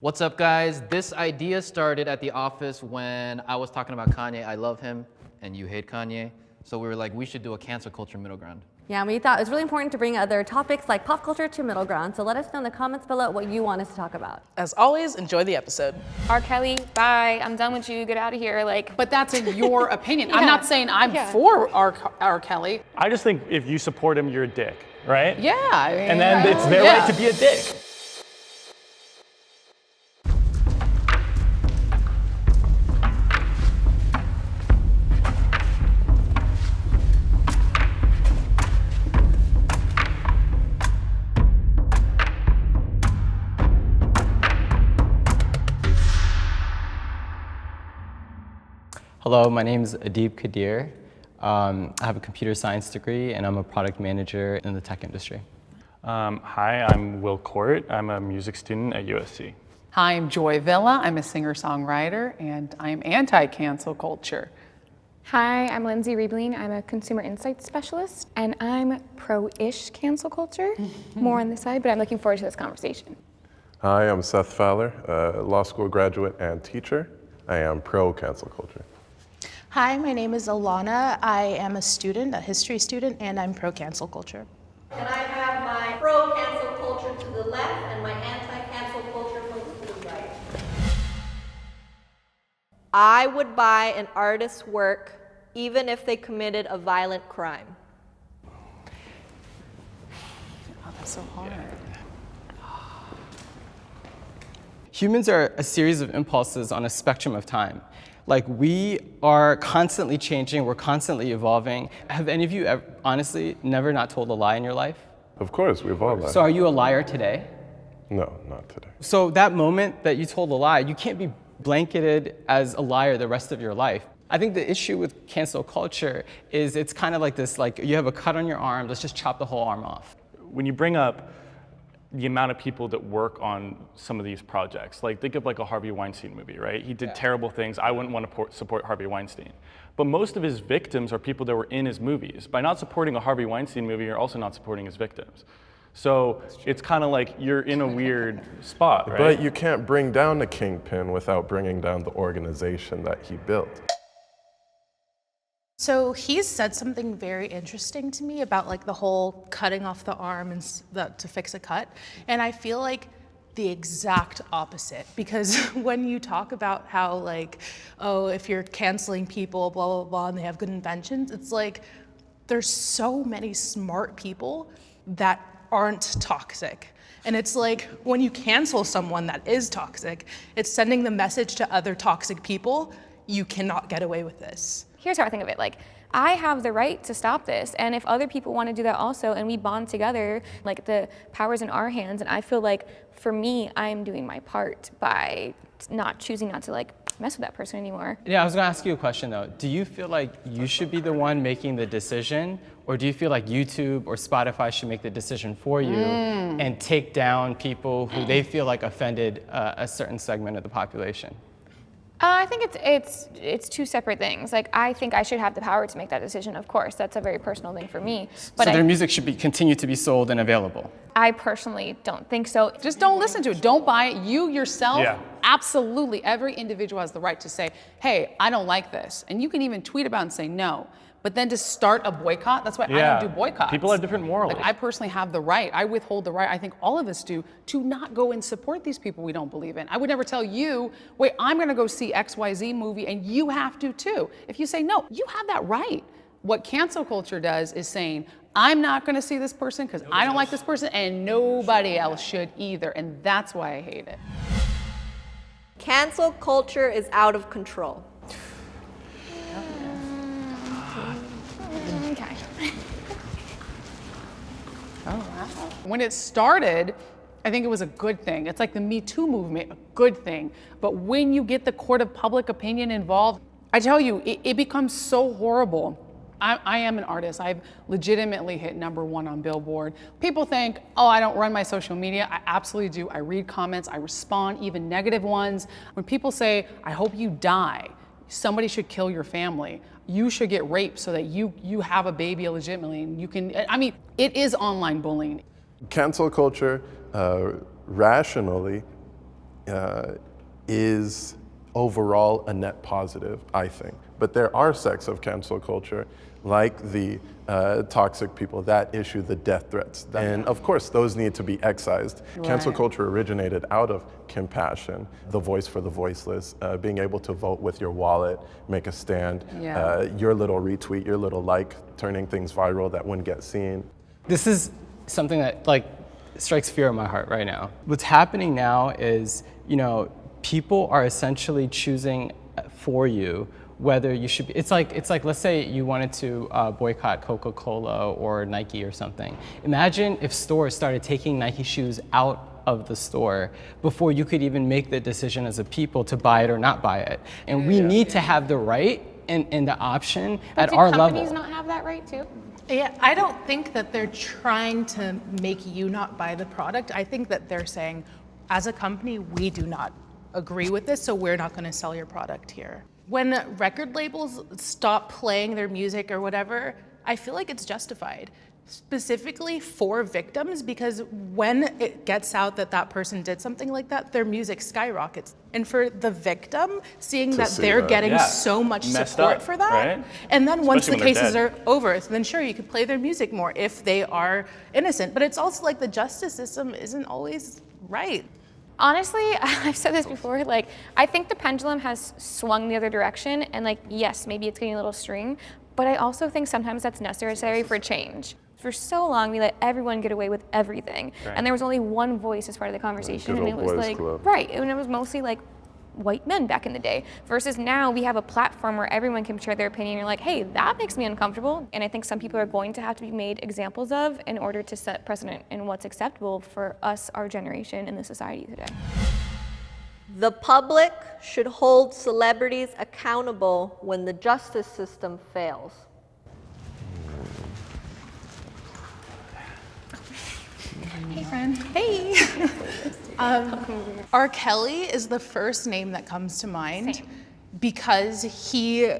What's up, guys? This idea started at the office when I was talking about Kanye. I love him, and you hate Kanye. So we were like, we should do a cancel culture middle ground. Yeah, we thought it was really important to bring other topics like pop culture to middle ground. So let us know in the comments below what you want us to talk about. As always, enjoy the episode. R. Kelly, bye. I'm done with you. Get out of here. But that's in your opinion. Yeah. I'm not saying I'm for R. Kelly. I just think if you support him, you're a dick, right? Yeah. I mean, And then it's their right to be a dick. Hello, my name is Adib Kadir. I have a computer science degree and I'm a product manager in the tech industry. Hi, I'm Will Court. I'm a music student at USC. Hi, I'm Joy Villa. I'm a singer-songwriter, and I'm anti-cancel culture. Hi, I'm Lindsay Riebling. I'm a consumer insights specialist, and I'm pro-ish cancel culture. More on this side, but I'm looking forward to this conversation. Hi, I'm Seth Fowler, a law school graduate and teacher. I am pro-cancel culture. Hi, my name is Alana. I am a student, a history student, and I'm pro-cancel culture. And I have my pro-cancel culture to the left and my anti-cancel culture to the right. I would buy an artist's work even if they committed a violent crime. Oh, that's so hard. Humans are a series of impulses on a spectrum of time. Like, we are constantly changing, we're constantly evolving. Have any of you ever, honestly, never not told a lie in your life? Of course, we've all lied. So are you a liar today? No, not today. So that moment that you told a lie, you can't be blanketed as a liar the rest of your life. I think the issue with cancel culture is it's kind of like this, like you have a cut on your arm, let's just chop the whole arm off. When you bring up the amount of people that work on some of these projects, like think of like a Harvey Weinstein movie, right? He did terrible things. I wouldn't want to support Harvey Weinstein. But most of his victims are people that were in his movies. By not supporting a Harvey Weinstein movie, you're also not supporting his victims. So it's kind of like you're in a weird spot, right? But you can't bring down the kingpin without bringing down the organization that he built. So he's said something very interesting to me about like the whole cutting off the arm and to fix a cut. And I feel like the exact opposite, because when you talk about how like, oh, if you're canceling people, blah, blah, blah, and they have good inventions, it's like, there's so many smart people that aren't toxic. And it's like, when you cancel someone that is toxic, it's sending the message to other toxic people, you cannot get away with this. Here's how I think of it. Like, I have the right to stop this, and if other people want to do that also, and we bond together, like the power's in our hands, and I feel like, for me, I'm doing my part by choosing not to like mess with that person anymore. Yeah, I was gonna ask you a question though. Do you feel like you should be the one making the decision, or do you feel like YouTube or Spotify should make the decision for you and take down people who they feel like offended a certain segment of the population? I think it's two separate things. Like, I think I should have the power to make that decision, of course. That's a very personal thing for me. But so their music should continue to be sold and available? I personally don't think so. Just don't listen to it. Don't buy it. You yourself, absolutely, every individual has the right to say, hey, I don't like this. And you can even tweet about it and say no. But then to start a boycott, that's why I don't do boycotts. People have different morals. Like, I personally have the right, I withhold the right, I think all of us do, to not go and support these people we don't believe in. I would never tell you, wait, I'm gonna go see XYZ movie and you have to too. If you say no, you have that right. What cancel culture does is saying, I'm not gonna see this person because I don't like this person and nobody else should either. And that's why I hate it. Cancel culture is out of control. Okay. Oh, wow. When it started, I think it was a good thing. It's like the Me Too movement, a good thing. But when you get the court of public opinion involved, I tell you, it becomes so horrible. I am an artist. I've legitimately hit #1 on Billboard. People think, oh, I don't run my social media. I absolutely do. I read comments, I respond, even negative ones. When people say, I hope you die, somebody should kill your family. You should get raped so that you have a baby illegitimately and you can, I mean, it is online bullying. Cancel culture rationally is overall a net positive, I think. But there are sects of cancel culture, like the toxic people that issue the death threats. And of course, those need to be excised. Cancel culture originated out of compassion, the voice for the voiceless, being able to vote with your wallet, make a stand, your little retweet, your little like, turning things viral that wouldn't get seen. This is something that strikes fear in my heart right now. What's happening now is, people are essentially choosing for you whether you should be, it's like let's say you wanted to boycott Coca-Cola or Nike or something. Imagine if stores started taking Nike shoes out of the store before you could even make the decision as a people to buy it or not buy it. And we need to have the right and the option at our level. Do companies not have that right too? Yeah, I don't think that they're trying to make you not buy the product. I think that they're saying, as a company, we do not agree with this, so we're not going to sell your product here. When record labels stop playing their music or whatever, I feel like it's justified, specifically for victims, because when it gets out that that person did something like that, their music skyrockets. And for the victim, seeing that they're getting so much support for that, right? And then once the Especially when they're cases dead. are over, then sure, you could play their music more if they are innocent. But it's also like the justice system isn't always right. Honestly, I've said this before, I think the pendulum has swung the other direction, and yes, maybe it's getting a little string, but I also think sometimes that's necessary for change. For so long, we let everyone get away with everything, and there was only one voice as part of the conversation, and it was right, and it was mostly white men back in the day, versus now we have a platform where everyone can share their opinion. You're like, hey, that makes me uncomfortable. And I think some people are going to have to be made examples of in order to set precedent in what's acceptable for us, our generation, and the society today. The public should hold celebrities accountable when the justice system fails. Hey, friend. Hey. R. Kelly is the first name that comes to mind because he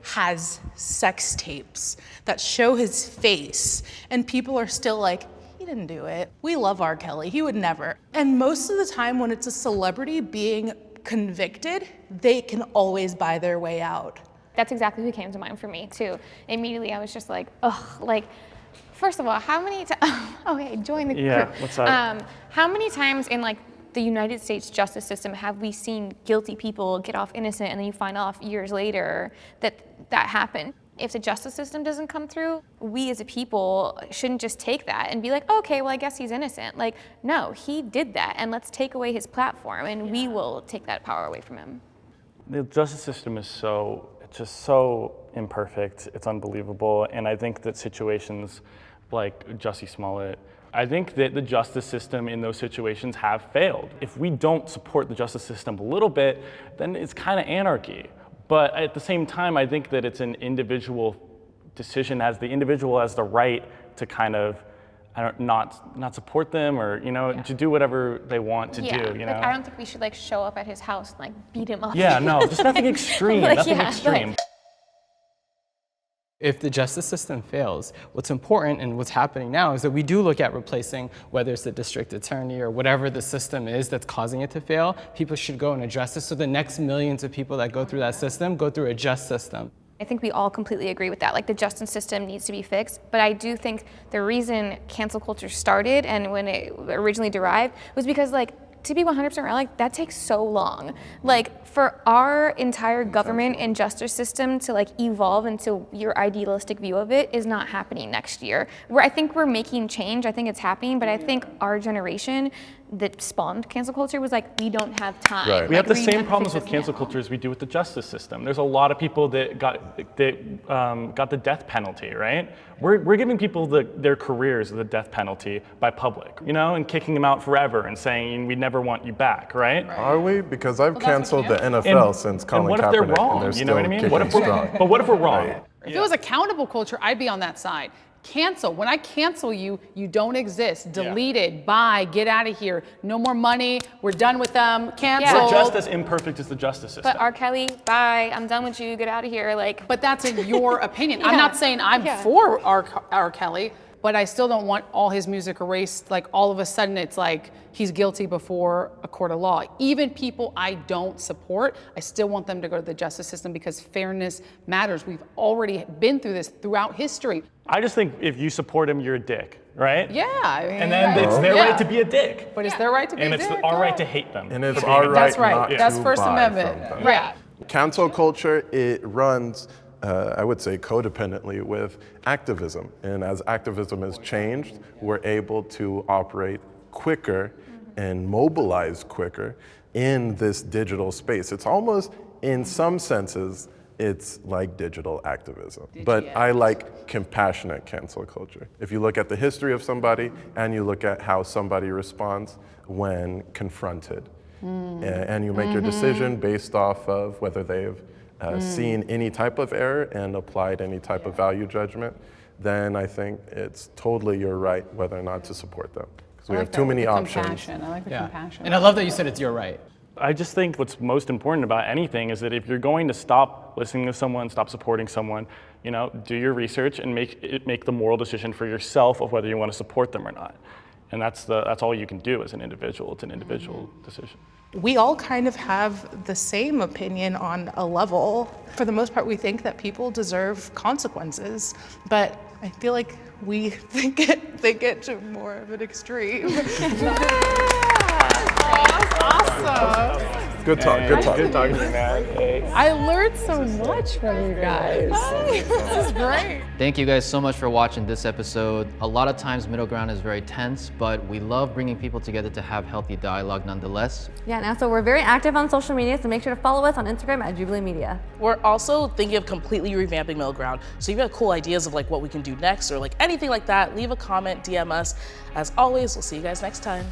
has sex tapes that show his face, and people are still like, he didn't do it. We love R. Kelly, he would never. And most of the time when it's a celebrity being convicted, they can always buy their way out. That's exactly who came to mind for me too. Immediately I was just like, ugh, first of all, how many times, okay, join the crew. Yeah, what's up? How many times in the United States justice system have we seen guilty people get off innocent and then you find off years later that happened? If the justice system doesn't come through, we as a people shouldn't just take that and be like, okay, well, I guess he's innocent. No, he did that, and let's take away his platform, and we will take that power away from him. The justice system is it's just so imperfect, it's unbelievable, and I think that situations like Jussie Smollett, I think that the justice system in those situations have failed. If we don't support the justice system a little bit, then it's kind of anarchy. But at the same time, I think that it's an individual decision, as the individual has the right to kind of not support them, or to do whatever they want to do. I don't think we should show up at his house and beat him up. Yeah, no, just nothing extreme. Nothing extreme. If the justice system fails, what's important and what's happening now is that we do look at replacing, whether it's the district attorney or whatever the system is that's causing it to fail. People should go and address this so the next millions of people that go through that system go through a just system. I think we all completely agree with that. The justice system needs to be fixed, but I do think the reason cancel culture started and when it originally derived was because to be 100% right, that takes so long. For our entire government and justice system to evolve into your idealistic view of it is not happening next year. I think we're making change, I think it's happening, but I think our generation that spawned cancel culture was we don't have time. Right. We have the same problems with cancel culture as we do with the justice system. There's a lot of people that got the death penalty, right? We're giving people their careers the death penalty by public, and kicking them out forever and saying we never want you back, right? Are we? Because I've canceled the NFL since Colin Kaepernick. What if they're wrong? And they're You know what I mean? still What if kicking strong. but what if we're wrong? Right. If it was accountable culture, I'd be on that side. Cancel. When I cancel you, you don't exist. Deleted. Bye. Get out of here. No more money. We're done with them. Cancel. We're just as imperfect as the justice system. But R. Kelly, bye. I'm done with you. Get out of here. But that's in your opinion. I'm not saying I'm for R. Kelly. but I still don't want all his music erased. Like all of a sudden it's like he's guilty before a court of law. Even people I don't support, I still want them to go to the justice system because fairness matters. We've already been through this throughout history. I just think if you support him, you're a dick, right? Yeah, I mean, And then it's their right to be a dick. But it's their right to be And a it's dick. our right to hate them. And it's our right That's right. not That's to First buy Amendment. from them. Right. Cancel culture, it runs, I would say, codependently with activism. And as activism has changed, we're able to operate quicker and mobilize quicker in this digital space. It's almost, in some senses, it's like digital activism. But I like compassionate cancel culture. If you look at the history of somebody and you look at how somebody responds when confronted, and you make your decision based off of whether they've seen any type of error and applied any type of value judgment, then I think it's totally your right whether or not to support them. Because we have too many options. Compassion. I like the compassion. And I love that you said it's your right. I just think what's most important about anything is that if you're going to stop listening to someone, stop supporting someone, you know, do your research and make the moral decision for yourself of whether you want to support them or not. And that's all you can do as an individual. It's an individual decision. We all kind of have the same opinion on a level. For the most part, we think that people deserve consequences, but I feel like we think it to more of an extreme. Awesome. Good talk, good talk. Good talking to you, man. Hey. I learned so much from you guys. This is great. Thank you guys so much for watching this episode. A lot of times middle ground is very tense, but we love bringing people together to have healthy dialogue nonetheless. Yeah, and also we're very active on social media, so make sure to follow us on Instagram at Jubilee Media. We're also thinking of completely revamping Middle Ground. So if you have cool ideas of like what we can do next or like anything like that, leave a comment, DM us. As always, we'll see you guys next time.